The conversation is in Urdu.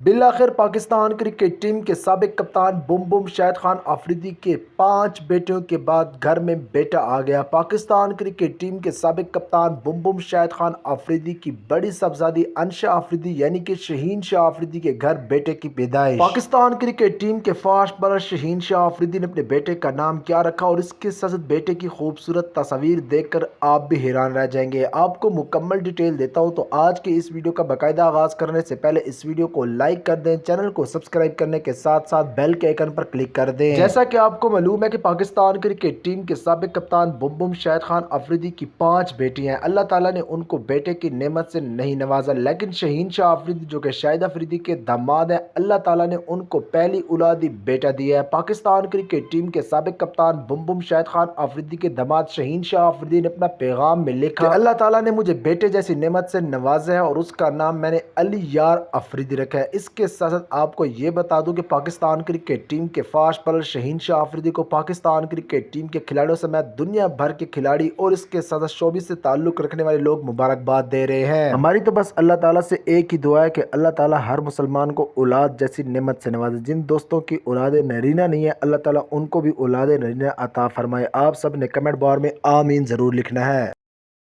بالآخر پاکستان کرکٹ ٹیم کے سابق کپتان بم بم شاہد خان آفریدی کے 5 بیٹوں کے بعد گھر میں بیٹا آ گیا۔ پاکستان کرکٹ ٹیم کے سابق کپتان بم بم شاہد خان آفریدی کی بڑی صاحبزادی انشا آفریدی یعنی کہ شہین شاہ آفریدی کے گھر بیٹے کی پیدائش۔ پاکستان کرکٹ ٹیم کے فاسٹ بالر شہین شاہ آفریدی نے اپنے بیٹے کا نام کیا رکھا اور اس کے ساتھ بیٹے کی خوبصورت تصاویر دیکھ کر آپ بھی حیران رہ جائیں گے۔ آپ کو مکمل ڈیٹیل دیتا ہوں، تو آج کے اس ویڈیو کا باقاعدہ آغاز کرنے سے پہلے اس ویڈیو کو لائک کر دیں، چینل کو سبسکرائب کرنے کے ساتھ ساتھ بیل کے آئیکن پر کلک کر دیں۔ جیسا کہ آپ کو معلوم ہے کہ پاکستان کرکٹ ٹیم کے سابق کپتان بم بم شاہد خان آفریدی کی 5 بیٹی ہیں۔ اللہ تعالیٰ نے ان کو بیٹے کی نعمت سے نہیں نوازا، لیکن شہین شاہ آفریدی جو کہ شاہد آفریدی کے داماد ہیں، اللہ تعالیٰ نے ان کو پہلی اولاد ہی بیٹا دیا ہے۔ پاکستان کرکٹ ٹیم کے سابق کپتان بم بم شاہد خان آفریدی کے داماد شہین شاہ آفریدی نے اپنا پیغام میں لکھا کہ اللہ تعالیٰ نے مجھے بیٹے جیسی نعمت سے نوازا ہے اور اس کا نام میں نے علی یار آفریدی رکھا ہے۔ اس کے ساتھ آپ کو یہ بتا دوں کہ پاکستان کرکٹ ٹیم کے فاسٹ بالر شہین شاہ آفریدی کو پاکستان کرکٹ ٹیم کے کھلاڑیوں سمیت دنیا بھر کے کھلاڑی اور اس کے ساتھ شعبے سے تعلق رکھنے والے لوگ مبارکباد دے رہے ہیں۔ ہماری تو بس اللہ تعالیٰ سے ایک ہی دعا ہے کہ اللہ تعالیٰ ہر مسلمان کو اولاد جیسی نعمت سے نوازے۔ جن دوستوں کی اولاد نرینہ نہیں ہے، اللہ تعالیٰ ان کو بھی اولاد نرینہ عطا فرمائے۔ آپ سب نے کمنٹ بار میں آمین ضرور لکھنا ہے۔